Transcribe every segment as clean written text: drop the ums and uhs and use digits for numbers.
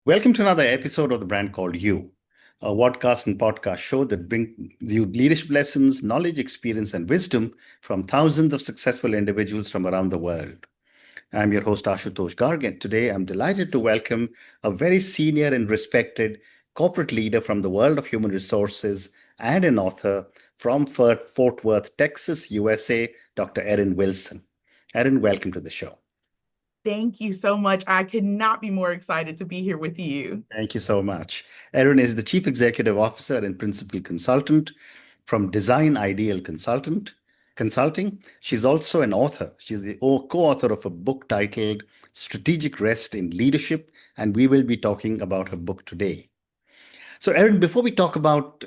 Welcome to another episode of the brand called You, a podcast and podcast show that bring you leadership lessons, knowledge, experience, and wisdom from thousands of successful individuals from around the world. I'm your host, Ashutosh Garg, and today I'm delighted to welcome a very senior and respected corporate leader from the world of human resources and an author from Fort Worth, Texas, USA, Dr. Erin Wilson. Erin, welcome to the show. Thank you so much. I could not be more excited to be here with you. Thank you so much. Erin is the Chief Executive Officer and Principal Consultant from Design Ideal Consulting. She's also an author. She's the co-author of a book titled Strategic Rest in Leadership, and we will be talking about her book today. So, Erin, before we talk about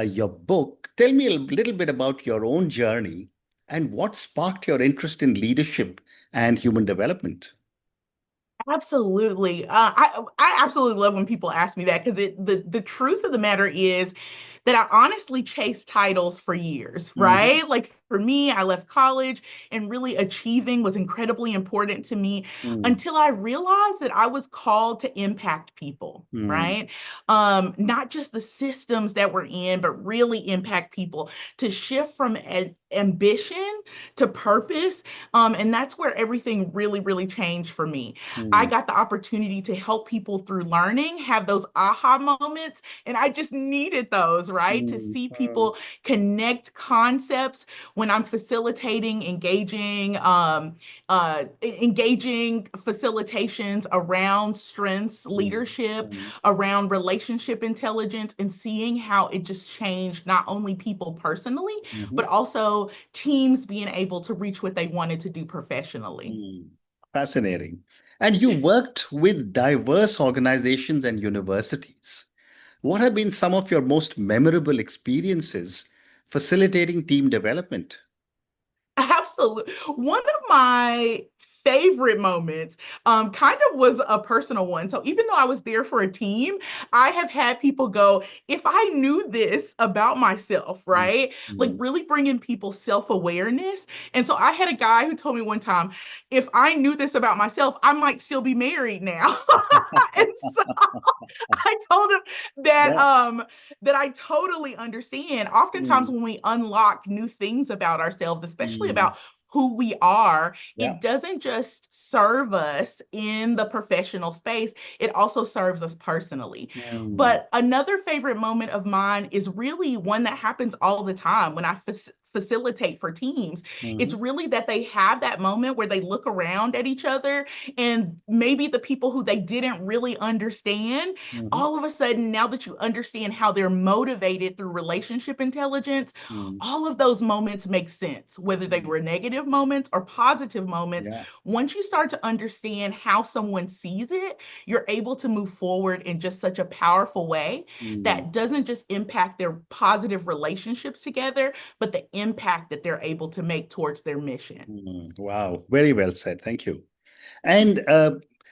your book, tell me a little bit about your own journey and what sparked your interest in leadership and human development. Absolutely. I absolutely love when people ask me that because the truth of the matter is that I honestly chased titles for years, Mhm. right? Like for me, I left college and really achieving was incredibly important to me Mm, until I realized that I was called to impact people, mm, right? Not just the systems that we're in, but really impact people to shift from ambition to purpose. And that's where everything really, really changed for me. I mm, got the opportunity to help people through learning, have those aha moments, and I just needed those, right? To mm, see people connect concepts when I'm facilitating, engaging facilitations around strengths, mm, leadership, mm, around relationship intelligence, and seeing how it just changed not only people personally, but mhm, also teams being able to reach what they wanted to do professionally. mm. Fascinating. And you worked with diverse organizations and universities. What have been some of your most memorable experiences facilitating team development? Absolutely. One of my favorite moments kind of was a personal one. So even though I was there for a team, I have had people go, if I knew this about myself, Mm, right? Like mm. really bringing people self-awareness. And so I had a guy who told me one time, if I knew this about myself, I might still be married now. And so I told him that Yeah. that I totally understand. Oftentimes Mm, when we unlock new things about ourselves, especially mm, about who we are, yeah. it doesn't just serve us in the professional space, it also serves us personally. Mm, But another favorite moment of mine is really one that happens all the time when I facilitate for teams. It's mhm, really that they have that moment where they look around at each other and maybe the people who they didn't really understand, mhm, all of a sudden, now that you understand how they're motivated through relationship intelligence, mm, all of those moments make sense, whether they mm. were negative moments or positive moments. Yeah. Once you start to understand how someone sees it, you're able to move forward in just such a powerful way Mm, that doesn't just impact their positive relationships together, but the impact that they're able to make towards their mission. Wow. Very well said. Thank you. And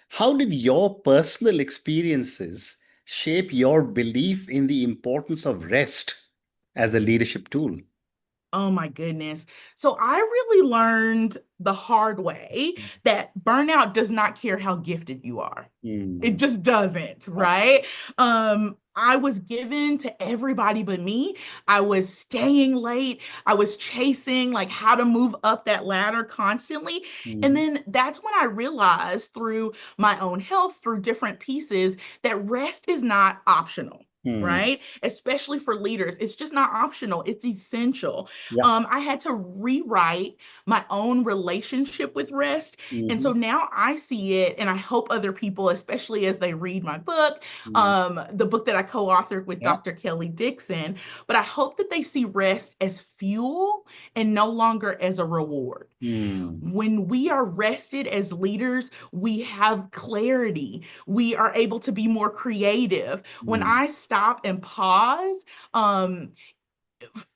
how did your personal experiences shape your belief in the importance of rest as a leadership tool? Oh my goodness. So I really learned the hard way that burnout does not care how gifted you are. It Mm, just doesn't, right? I was given to everybody but me. I was staying late. I was chasing like how to move up that ladder constantly. And mhm, then that's when I realized through my own health, through different pieces, that rest is not optional. mm. Right? Especially for leaders. It's just not optional. It's essential. Yeah. I had to rewrite my own relationship with rest. And so Mhm, now I see it, and I hope other people, especially as they read my book, mm. the book that I co authored with Yeah. Dr. Kelly Dixon, but I hope that they see rest as fuel and no longer as a reward. Mm, When we are rested as leaders, we have clarity. We are able to be more creative. When mm, I stop and pause, um,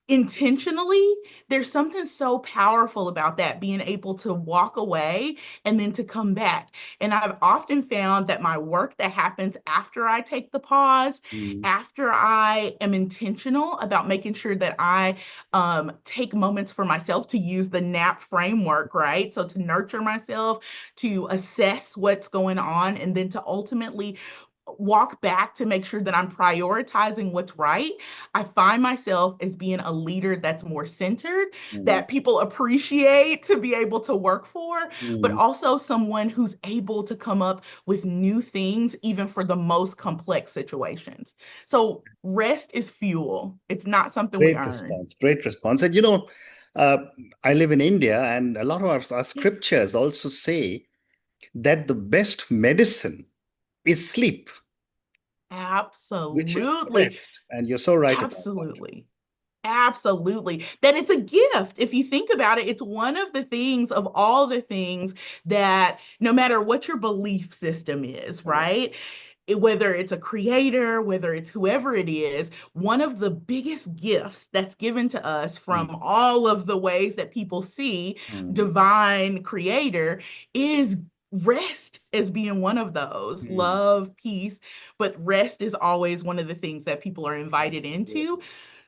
intentionally, there's something so powerful about that, being able to walk away and then to come back. And I've often found that my work that happens after I take the pause, mm. after I am intentional about making sure that I take moments for myself to use the NAP framework, right? So to nurture myself, to assess what's going on, and then to ultimately walk back to make sure that I'm prioritizing what's right, I find myself as being a leader that's more centered, Mm, that people appreciate to be able to work for, but mm. also someone who's able to come up with new things, even for the most complex situations. So rest is fuel. It's not something we Great earn. response. Great response. And uh, I live in India, and a lot of our Yes, scriptures also say that the best medicine is sleep, which is absolutely. rest. And you're so right about that. Absolutely. Absolutely. That it's a gift. If you think about it, it's one of the things of all the things that no matter what your belief system is, Correct. right? Whether it's a creator, whether it's whoever it is, one of the biggest gifts that's given to us Mm, from all of the ways that people see mm, divine creator is rest as being one of those. mm. Love, peace, but rest is always one of the things that people are invited into. Absolutely.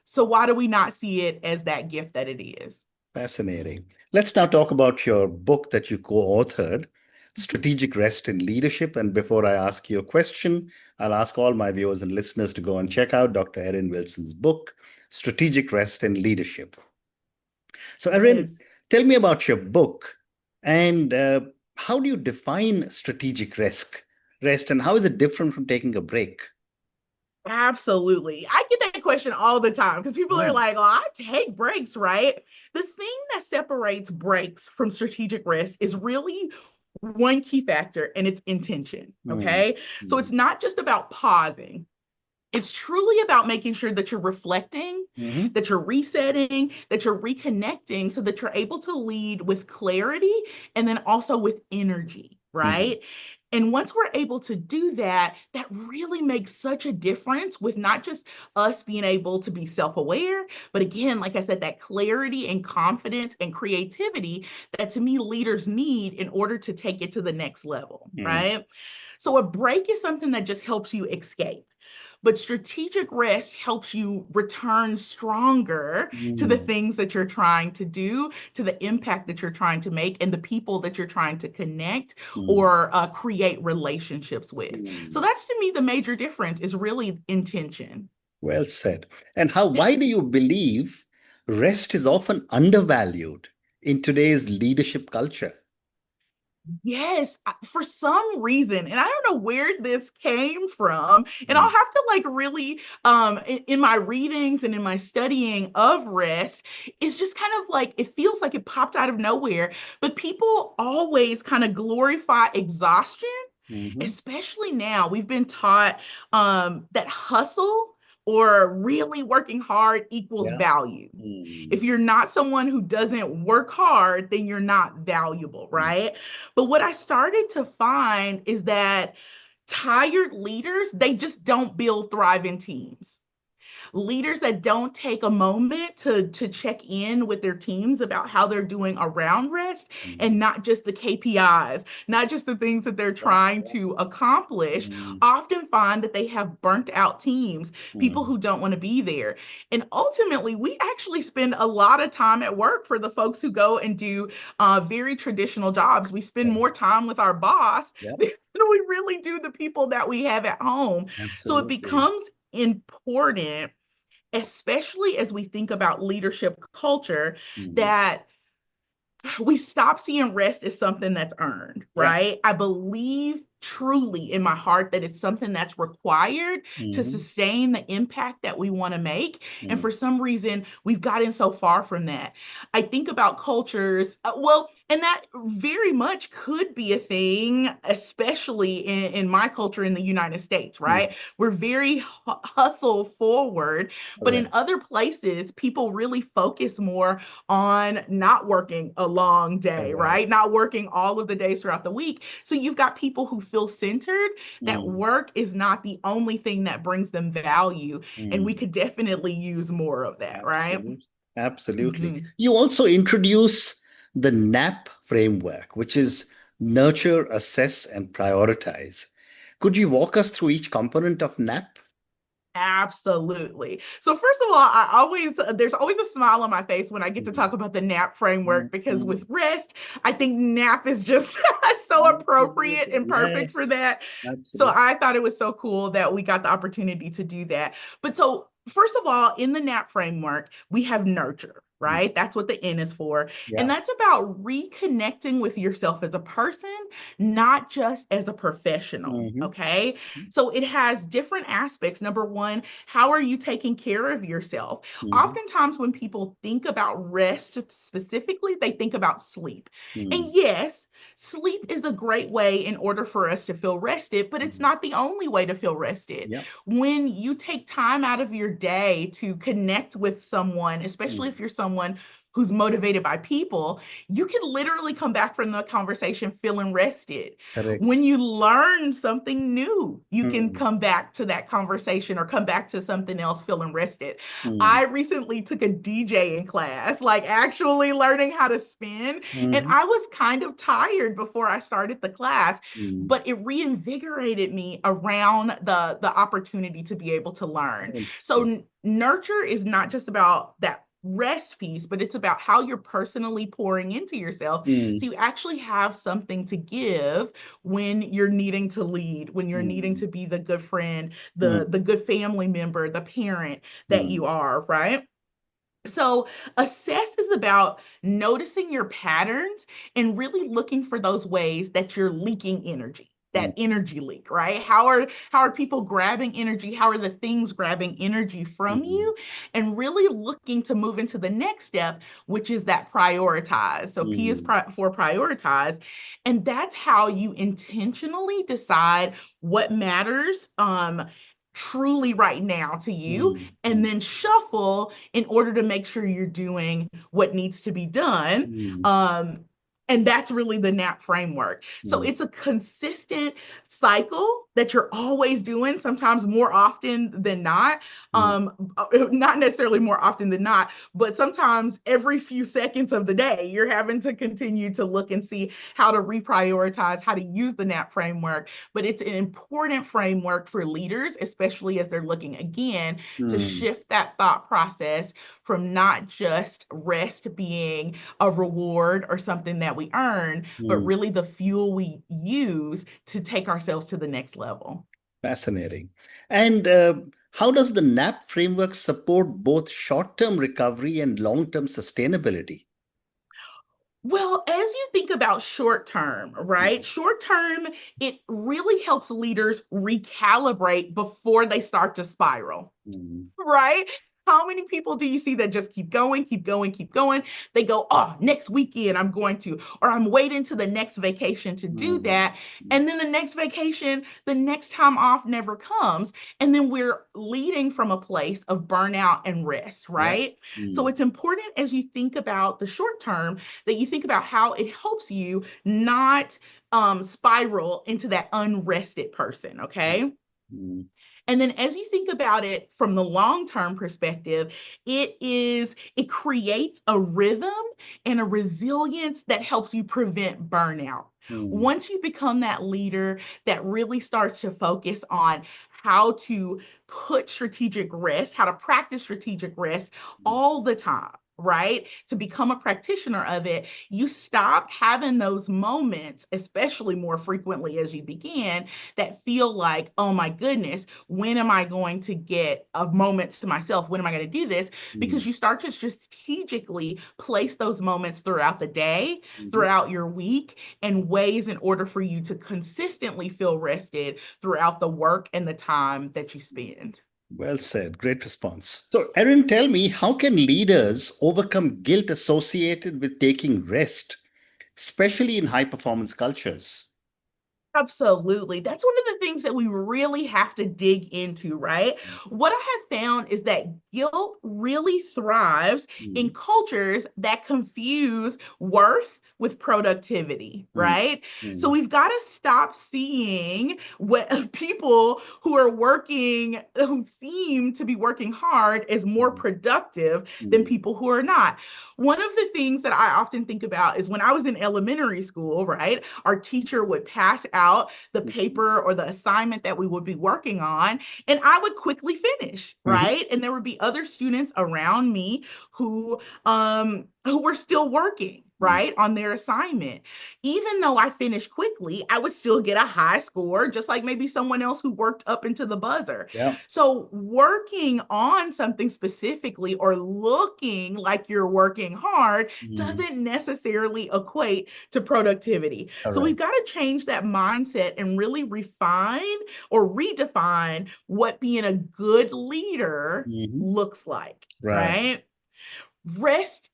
So why do we not see it as that gift that it is? Fascinating. Let's now talk about your book that you co-authored, Strategic Rest in Leadership. And before I ask you a question, I'll ask all my viewers and listeners to go and check out Dr. Erin Wilson's book, Strategic Rest in Leadership. So, Erin, Yes. tell me about your book and how do you define strategic rest, and how is it different from taking a break? Absolutely. I get that question all the time because people are Mm, like, oh, I take breaks, right? The thing that separates breaks from strategic rest is really one key factor, and it's intention. mm, Okay. So mm, it's not just about pausing. It's truly about making sure that you're reflecting, mhm, that you're resetting, that you're reconnecting so that you're able to lead with clarity and then also with energy, mm, right? And once we're able to do that, that really makes such a difference with not just us being able to be self aware, but again, like I said, that clarity and confidence and creativity that to me leaders need in order to take it to the next level, mm, right? So a break is something that just helps you escape. But strategic rest helps you return stronger to the mm, things that you're trying to do, to the impact that you're trying to make, and the people that you're trying to connect mm, or create relationships with. So mm. that's to me the major difference is really intention. Well said. And why do you believe rest is often undervalued in today's leadership culture? Yes, for some reason, and I don't know where this came from, and I'll Mm, have to like really in my readings and in my studying of rest, it's just kind of like it feels like it popped out of nowhere, but people always kind of glorify exhaustion, mhm. especially now. We've been taught that hustle or really working hard equals Yeah. value. If Mm, you're not someone who doesn't work hard, then you're not valuable, mm, right? But what I started to find is that tired leaders, they just don't build thriving teams. Leaders that don't take a moment to check in with their teams about how they're doing around rest mm. and not just the KPIs, not just the things that they're Yeah, trying yeah. to accomplish, Mm, often find that they have burnt out teams, people mm, who don't want to be there. And ultimately, we actually spend a lot of time at work for the folks who go and do very traditional jobs. We spend yeah, more time with our boss yeah, than we really do the people that we have at home. So it absolutely. becomes important, especially as we think about leadership culture, Mm, that we stop seeing rest as something that's earned, yeah. right? I believe truly in my heart that it's something that's required to Mhm, sustain the impact that we want to make. And mm, for some reason, we've gotten so far from that. I think about cultures, well, and that very much could be a thing, especially in my culture in the United States, mm. right? We're very hustle forward, but in Correct. other places, people really focus more on not working a long day, Correct. right? Not working all of the days throughout the week. So you've got people who feel centered, that Mm, work is not the only thing that brings them value. And we mm. could definitely use more of that, right? Absolutely. Absolutely. Mhm. You also introduce the NAP framework, which is nurture, assess, and prioritize. Could you walk us through each component of NAP? Absolutely. So first of all, there's always a smile on my face when I get to Mm, talk about the nap mm, framework because mm. with rest, I think nap is just so appropriate Absolutely. and perfect for Yes, that. So absolutely. I thought it was so cool that we got the opportunity to do that. But so first of all, in the nap framework, we have nurture, Mm. right? That's what the N is for. And Yeah. that's about reconnecting with yourself as a person, not just as a professional, Hmm. okay? So it has different aspects. Number one, how are you taking care of yourself? Hmm. Oftentimes, when people think about rest specifically, they think about sleep. And Mm. yes, sleep is a great way in order for us to feel rested, but it's Mm. not the only way to feel rested. Yeah. When you take time out of your day to connect with someone, especially if Mm. you're someone who's motivated by people, you can literally come back from the conversation feeling rested. Correct. When you learn something new, you can Mm. come back to that conversation or come back to something else feeling rested. Mm. I recently took a DJing class, like actually learning how to spin, and Hmm. I was kind of tired before I started the class, Mm. but it reinvigorated me around the opportunity to be able to learn. So Interesting. nurture is not just about that rest piece, but it's about how you're personally pouring into yourself so Mm. you actually have something to give when you're needing to lead, when you're needing Mm. to be the good friend, the Mm. good family member, the parent that Mm. you are, right? So, assess is about noticing your patterns and really looking for those ways that you're leaking energy. Mm. That energy leak, right? How are people grabbing energy? How are the things grabbing energy from Mm. you? And really looking to move into the next step, which is that prioritize. So P is Mm. for prioritize, and that's how you intentionally decide what matters truly right now to you, Mm. and Mm. then shuffle in order to make sure you're doing what needs to be done. Mm. Um, and that's really the NAP framework. So Mm. it's a consistent cycle that you're always doing, sometimes more often than not. Mm. Not necessarily more often than not, but sometimes every few seconds of the day, you're having to continue to look and see how to reprioritize, how to use the NAP framework. But it's an important framework for leaders, especially as they're looking again to Mm. shift that thought process from not just rest being a reward or something that we earn, but Mm. really the fuel we use to take ourselves to the next level. Fascinating. And how does the NAP framework support both short-term recovery and long-term sustainability? Well, as you think about short term, right? Short term, it really helps leaders recalibrate before they start to spiral. Mm. Right? How many people do you see that just keep going, keep going, keep going? They go, oh, next weekend I'm going to, or I'm waiting to the next vacation to do Mm. that. And then the next vacation, the next time off never comes. And then we're leading from a place of burnout and rest, Yeah. right? So Mm. it's important as you think about the short term that you think about how it helps you not spiral into that unrested person, okay? Mm. And then as you think about it from the long-term perspective, it creates a rhythm and a resilience that helps you prevent burnout. Mm. Once you become that leader that really starts to focus on how to put strategic rest, how to practice strategic rest all the time, right? To become a practitioner of it, you stop having those moments, especially more frequently as you begin, that feel like, oh my goodness, when am I going to get a moment to myself? When am I going to do this? Mm. Because you start to strategically place those moments throughout the day, Mhm. throughout your week, and ways in order for you to consistently feel rested throughout the work and the time that you spend. Well said. Great response. So, Erin, tell me, how can leaders overcome guilt associated with taking rest, especially in high performance cultures? Absolutely. That's one of the things that we really have to dig into, right? What I have found is that guilt really thrives in Mm. cultures that confuse worth with productivity, Mm. right? So Mm. we've got to stop seeing what people who are working, who seem to be working hard, as more Mm. productive than Mm. people who are not. One of the things that I often think about is when I was in elementary school, right? Our teacher would pass out out the Mhm. paper or the assignment that we would be working on, and I would quickly finish, Mhm. right? And there would be other students around me who were still working, Mhm. right, on their assignment. Even though I finished quickly, I would still get a high score, just like maybe someone else who worked up into the buzzer. Yeah. So, working on something specifically or looking like you're working hard Mhm. doesn't necessarily equate to productivity. So, we've Correct. got to change that mindset and really refine or redefine what being a good leader Mhm. looks like, Right. right? Rest,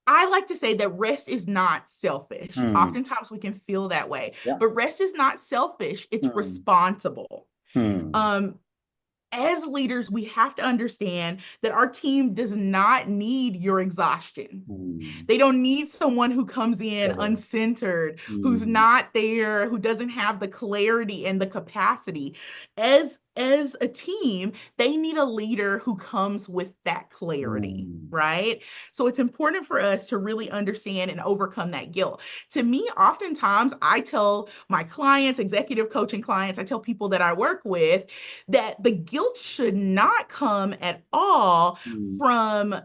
I like to say that rest is not selfish. Hmm. Oftentimes we can feel that way, Yeah. but rest is not selfish, it's Hmm. responsible. Hmm. Um, as leaders, we have to understand that our team does not need your exhaustion. Hmm. They don't need someone who comes in Correct. uncentered, who's Hmm. not there, who doesn't have the clarity and the capacity. As a team, they need a leader who comes with that clarity, Hmm. right? So it's important for us to really understand and overcome that guilt. To me, oftentimes I tell my clients, executive coaching clients, I tell people that I work with that the guilt should not come at all Hmm. from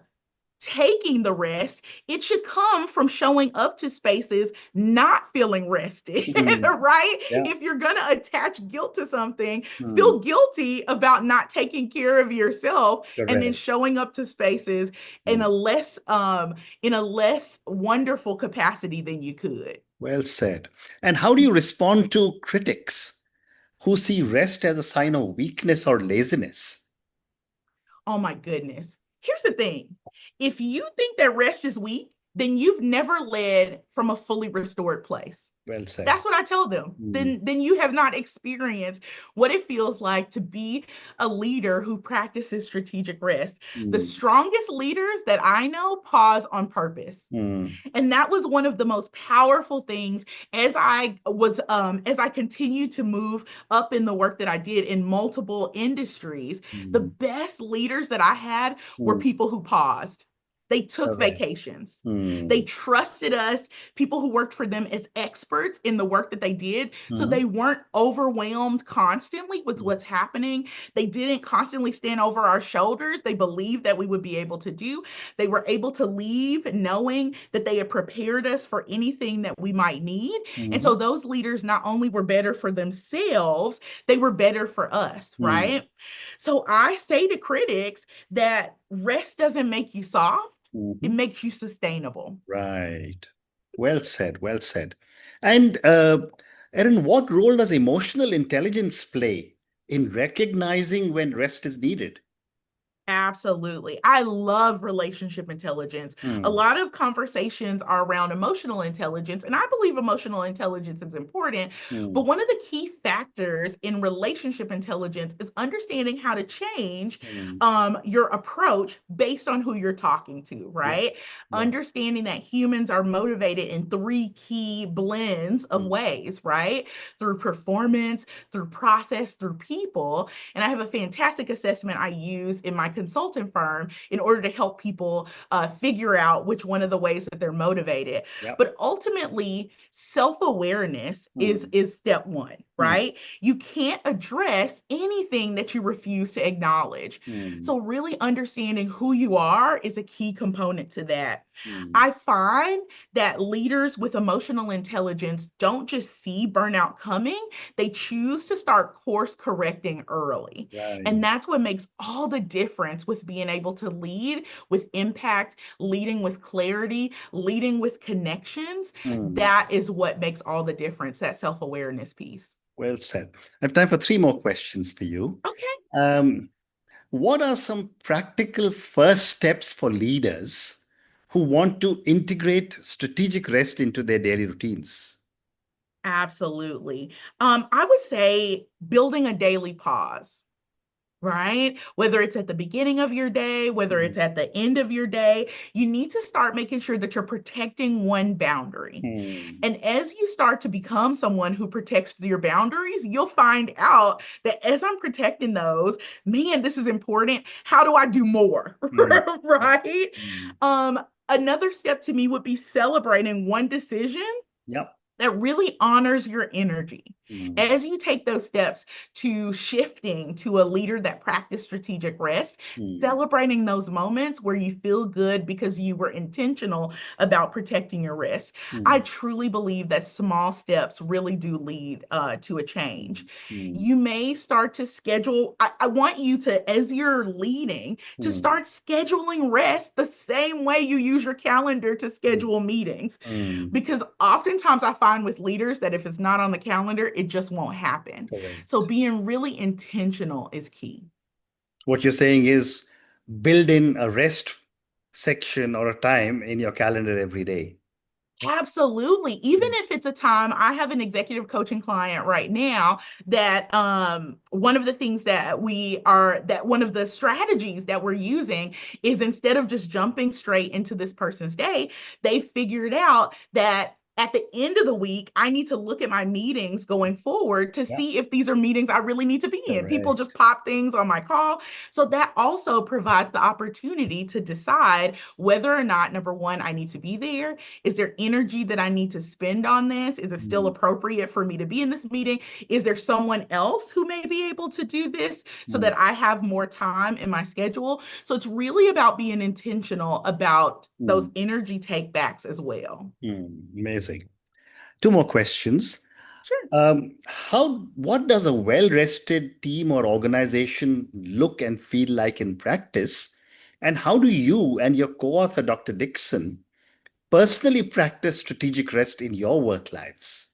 taking the rest. It should come from showing up to spaces not feeling rested, Hmm. right? Yeah. If you're going to attach guilt to something, Hmm. feel guilty about not taking care of yourself and then Correct. showing up to spaces Hmm. in a less wonderful capacity than you could. Well said. And how do you respond to critics who see rest as a sign of weakness or laziness? Oh my goodness. Here's the thing. If you think that rest is weak, then you've never led from a fully restored place. Well said. That's what I tell them. Hmm. Then you have not experienced what it feels like to be a leader who practices strategic rest. The Hmm. strongest leaders that I know pause on purpose. Hmm. And that was one of the most powerful things as I continued to move up in the work that I did in multiple industries. The Hmm. best leaders that I had were Hmm. people who paused. They took Correct. vacations. They Hmm. trusted us, people who worked for them as experts in the work that they did. So Hmm. they weren't overwhelmed constantly with what's happening. They didn't constantly stand over our shoulders. They believed that we would be able to do. They were able to leave knowing that they had prepared us for anything that we might need. And Hmm. so those leaders not only were better for themselves, they were better for us, Hmm. right? So I say to critics that rest doesn't make you soft, it Hmm. makes you sustainable. Right. Well said. Well said. And Erin, what role does emotional intelligence play in recognizing when rest is needed? Absolutely. I love relationship intelligence. A Hmm. lot of conversations are around emotional intelligence, and I believe emotional intelligence is important. Hmm. But one of the key factors in relationship intelligence is understanding how to change Hmm. your approach based on who you're talking to, Yeah. right? Yeah. Understanding that humans are motivated in three key blends of Hmm. ways, right? Through performance, through process, through people. And I have a fantastic assessment I use in my consulting firm in order to help people figure out which one of the ways that they're motivated. Yeah. But ultimately, self-awareness is Hmm. is step one, Hmm. right? You can't address anything that you refuse to acknowledge. Hmm. So really understanding who you are is a key component to that. Hmm. I find that leaders with emotional intelligence don't just see burnout coming, they choose to start course correcting early. And Right. that's what makes all the difference with being able to lead with impact, leading with clarity, leading with connections. Hmm. That is what makes all the difference, that self awareness piece. Well said. I have time for three more questions for you. Okay. Um, what are some practical first steps for leaders who want to integrate strategic rest into their daily routines? Absolutely. I would say building a daily pause, right? Whether it's at the beginning of your day, whether Hmm. it's at the end of your day, you need to start making sure that you're protecting one boundary. Hmm. And as you start to become someone who protects your boundaries, you'll find out that as I'm protecting those, man, this is important. How do I do more? Hmm. Right? Hmm. Another step to me would be celebrating one decision Yep. that really honors your energy. mm, As you take those steps to shifting to a leader that practice strategic rest, mm, celebrating those moments where you feel good because you were intentional about protecting your rest. I mm, truly believe that small steps really do lead to a change. mm, mm, You may start to schedule, I want you to, as you're leading, to mm, start scheduling rest the same way you use your calendar to mm, schedule meetings. mm. Because oftentimes I find with leaders that if it's not on the calendar, it just won't happen. So Correct. being really intentional is key. What you're saying is build in a rest section or a time in your calendar every day. Absolutely. Even Mm, if it's a time, I have an executive coaching client right now that one of the things that one of the strategies that we're using is instead of just jumping straight into this person's day, they figured out that at the end of the week, I need to look at my meetings going forward to yeah, see if these are meetings I really need to be in. People correct. just pop things on my call. So that also provides the opportunity to decide whether or not, number one, I need to be there. Is there energy that I need to spend on this? Is it still Mm, appropriate for me to be in this meeting? Is there someone else who may be able to do this so mm, that I have more time in my schedule? So it's really about being intentional about those mm, energy take backs as well. Amazing. Two more questions. Sure. What does a well-rested team or organization look and feel like in practice? And how do you and your co-author, Dr. Dixon, personally practice strategic rest in your work lives?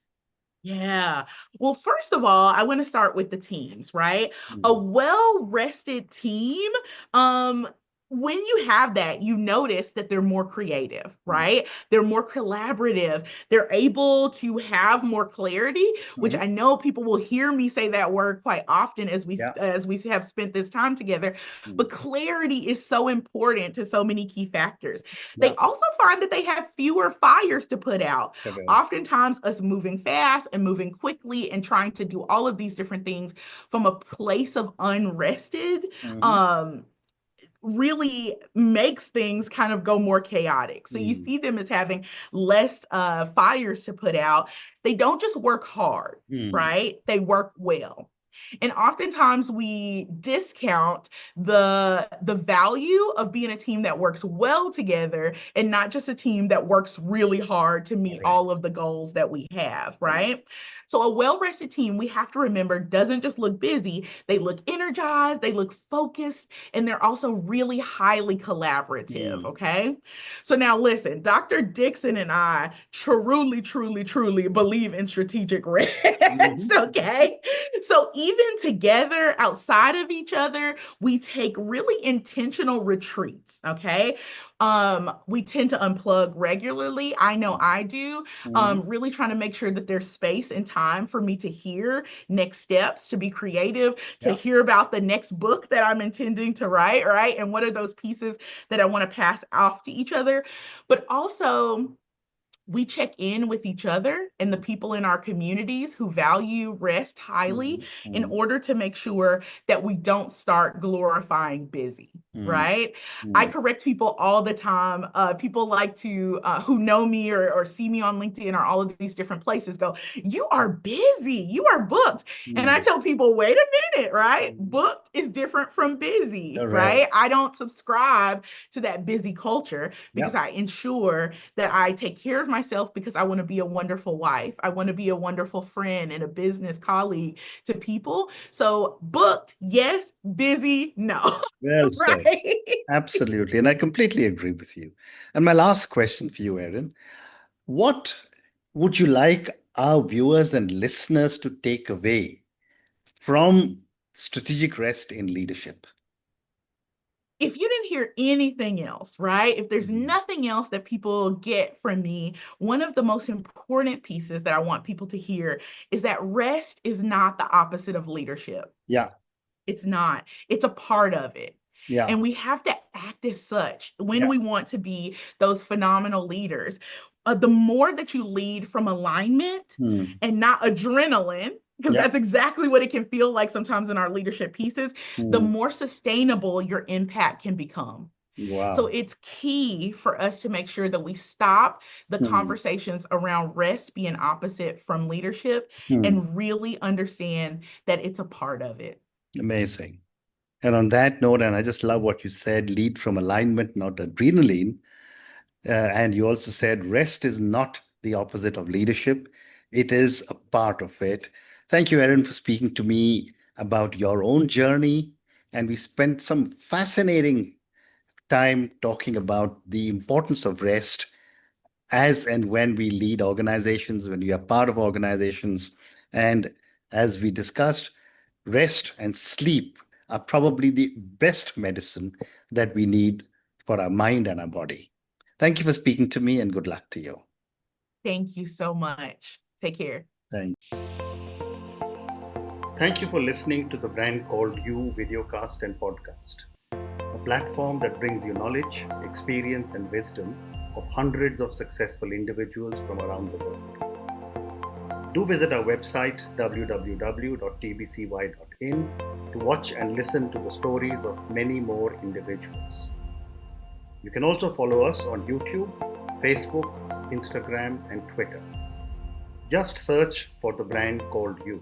Yeah. Well, first of all, I want to start with the teams, right? A Mm, well-rested team, um, when you have that, you notice that they're more creative, mm, right? They're more collaborative. They're able to have more clarity, which mhm. I know people will hear me say that word quite often Yeah. as we have spent this time together. Mm, But clarity is so important to so many key factors. yeah. They also find that they have fewer fires to put out. Correct. Oftentimes us moving fast and moving quickly and trying to do all of these different things from a place of unrested Mhm. um really makes things kind of go more chaotic. So you Mm, see them as having less fires to put out. They don't just work hard, mm, right? They work well. And oftentimes we discount the value of being a team that works well together and not just a team that works really hard to meet correct. all of the goals that we have, Correct. right? So a well-rested team, we have to remember, doesn't just look busy, they look energized, they look focused, and they're also really highly collaborative, Mm, okay? So now listen, Dr. Dixon and I truly, truly, truly believe in strategic rest, mhm. okay? So even together outside of each other, we take really intentional retreats, okay? We tend to unplug regularly. I know I do. Mhm. Really trying to make sure that there's space and time for me to hear next steps, to be creative, to Yeah. hear about the next book that I'm intending to write, right? And what are those pieces that I want to pass off to each other? But also, we check in with each other and the people in our communities who value rest highly Mm, in mm, order to make sure that we don't start glorifying busy. mm, Right. I mm, correct people all the time. People like to, who know me or see me on LinkedIn or all of these different places go, you are busy, you are booked. And I mm, tell people, wait a minute, right? mm. Booked is different from busy, Correct. right? I don't subscribe to that busy culture Yeah. because I ensure that I take care of myself because I want to be a wonderful wife. I want to be a wonderful friend and a business colleague to people. So booked, yes, busy, no. Well said. Right? Absolutely. And I completely agree with you. And my last question for you, Erin, what would you like our viewers and listeners to take away from strategic rest in leadership? If you didn't hear anything else, right? If there's Mhm. nothing else that people get from me, one of the most important pieces that I want people to hear is that rest is not the opposite of leadership. Yeah. It's not. It's a part of it. Yeah. And we have to act as such when Yeah. we want to be those phenomenal leaders. The more that you lead from alignment Mm, and not adrenaline, because yeah. that's exactly what it can feel like sometimes in our leadership pieces, the Mm, more sustainable your impact can become. So Wow. it's key for us to make sure that we stop the Hmm. conversations around rest being opposite from leadership Hmm. and really understand that it's a part of it. Amazing. And on that note, and I just love what you said, lead from alignment, not adrenaline. And you also said rest is not the opposite of leadership, it is a part of it. Thank you, Erin, for speaking to me about your own journey. And we spent some fascinating time talking about the importance of rest as and when we lead organizations, when we are part of organizations. And as we discussed, rest and sleep are probably the best medicine that we need for our mind and our body. Thank you for speaking to me and good luck to you. Thank you so much. Take care. Thank Thank you for listening to the Brand Called You videocast and podcast, a platform that brings you knowledge, experience, and wisdom of hundreds of successful individuals from around the world. Do visit our website www.tbcy.in to watch and listen to the stories of many more individuals. You can also follow us on YouTube, Facebook, Instagram, and Twitter. Just search for the brand called You.